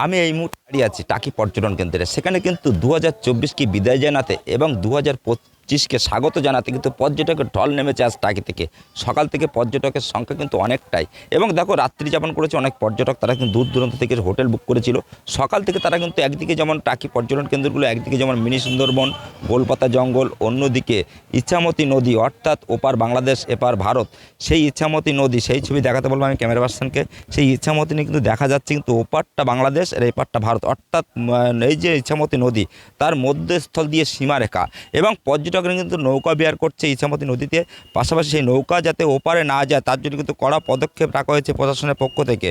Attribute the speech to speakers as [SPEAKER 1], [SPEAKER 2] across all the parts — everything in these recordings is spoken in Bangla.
[SPEAKER 1] আমি এই মুহূর্তে দাঁড়িয়ে আছি টাকি পর্যটন কেন্দ্রে। সেখানে কিন্তু 2024কে বিদায় জানাতে এবং 2025কে স্বাগত জানাতে কিন্তু পর্যটকের ঢল নেমেছে আজ টাকি থেকে। সকাল থেকে পর্যটকের সংখ্যা কিন্তু অনেকটাই, এবং দেখো রাত্রি যাপন করেছে অনেক পর্যটক। তারা কিন্তু দূর দূরান্ত থেকে হোটেল বুক করেছিল। সকাল থেকে তারা কিন্তু একদিকে যেমন টাকি পর্যটন কেন্দ্রগুলো, একদিকে যেমন মিনি সুন্দরবন, গোলপাতা জঙ্গল, অন্যদিকে ইচ্ছামতি নদী, অর্থাৎ ওপার বাংলাদেশ এপার ভারত, সেই ইচ্ছামতি নদী, সেই ছবি দেখাতে বলবো আমি ক্যামেরা পার্সনকে। সেই ইচ্ছামতি নিয়ে কিন্তু দেখা যাচ্ছে কিন্তু ওপারটা বাংলাদেশ আর এপারটা ভারত, অর্থাৎ এই যে ইচ্ছামতি নদী তার মধ্যস্থল দিয়ে সীমারেখা, এবং পর্যটকরা কিন্তু নৌকা বিহার করছে ইচ্ছামতি নদীতে। পাশাপাশি সেই নৌকা যাতে ওপারে না যায় তার জন্য কিন্তু কড়া পদক্ষেপ রাখা হয়েছে প্রশাসনের পক্ষ থেকে।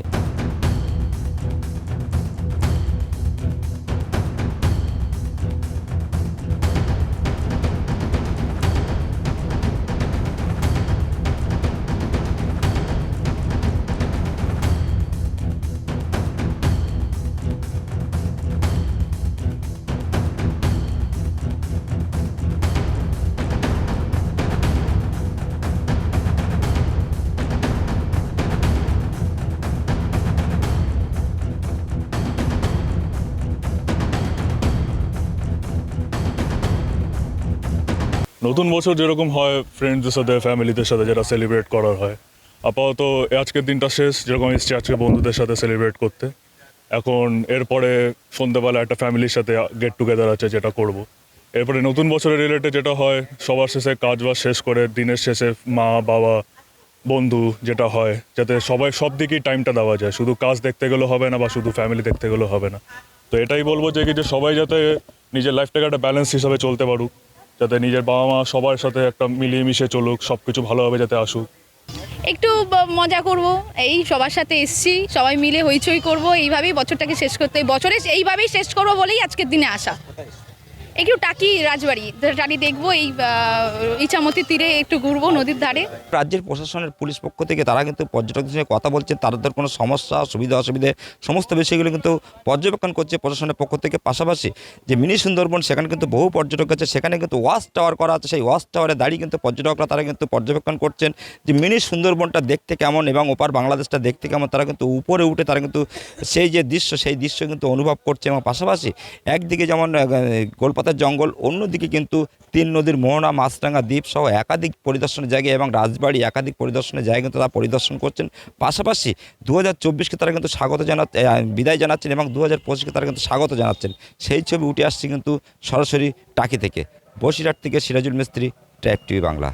[SPEAKER 2] নতুন বছর যেরকম হয় ফ্রেন্ডসদের সাথে ফ্যামিলিদের সাথে যেটা সেলিব্রেট করার হয়, আপাতত আজকের দিনটা শেষ। যেরকম এসছি আজকে বন্ধুদের সাথে সেলিব্রেট করতে, এখন এরপরে সন্ধ্যেবেলা একটা ফ্যামিলির সাথে গেট টুগেদার আছে যেটা করব। এরপরে নতুন বছরের রিলেটেড যেটা হয়, সবার শেষে কাজ বাজ শেষ করে দিনের শেষে মা বাবা বন্ধু যেটা হয়, যাতে সবাই সব দিকেই টাইমটা দেওয়া যায়, শুধু কাজ দেখতে গেলেও হবে না বা শুধু ফ্যামিলি দেখতে গেলেও হবে না। তো এটাই বলবো যে কি যে সবাই যাতে নিজের লাইফটাকে একটা ব্যালেন্স হিসাবে চলতে পারুক, যাতে নিজের বাবা মা সবার সাথে একটা মিলিয়ে মিশে চলুক, সব কিছু ভালোভাবে যাতে আসুক।
[SPEAKER 3] একটু মজা করব, এই সবার সাথে এসছি, সবাই মিলে হইচই করব, এইভাবেই বছরটাকে শেষ করতে, বছরে এইভাবেই শেষ করব বলেই আজকের দিনে আসা। একটু টাকি রাজবাড়ি দেখবো, এই ইছামতি তীরে একটু ঘুরবো নদীর ধারে।
[SPEAKER 1] রাজ্যের প্রশাসনের পুলিশ পক্ষ থেকে তারা কিন্তু পর্যটকদের সঙ্গে কথা বলছেন, তাদের কোনো সমস্যা সুবিধা অসুবিধে সমস্ত বিষয়গুলো কিন্তু পর্যবেক্ষণ করছে প্রশাসনের পক্ষ থেকে। পাশাপাশি যে মিনি সুন্দরবন, সেখানে কিন্তু বহু পর্যটক আছে, সেখানে কিন্তু ওয়াচ টাওয়ার করা আছে, সেই ওয়াচ টাওয়ারে দাঁড়িয়ে কিন্তু পর্যটকরা তারা কিন্তু পর্যবেক্ষণ করছেন যে মিনি সুন্দরবনটা দেখতে কেমন এবং ওপার বাংলাদেশটা দেখতে কেমন। তারা কিন্তু উপরে উঠে তারা কিন্তু সেই যে দৃশ্য, সেই দৃশ্য কিন্তু অনুভব করছে। এবং পাশাপাশি একদিকে যেমন গোলপাতার জঙ্গল, অন্যদিকে কিন্তু তিন নদীর মোহনা, মাছরাঙা দ্বীপ সহ একাধিক পরিদর্শনের জায়গা এবং রাজবাড়ি একাধিক পরিদর্শনের জায়গা কিন্তু তারা পরিদর্শন করছেন। পাশাপাশি 2024কে তারা কিন্তু বিদায় জানাচ্ছেন এবং 2025কে তারা কিন্তু স্বাগত জানাচ্ছেন। সেই ছবি উঠে আসছে কিন্তু সরাসরি টাকি থেকে। বসিরহাট থেকে সিরাজুল মিস্ত্রি, ট্র্যাক টিভি বাংলা।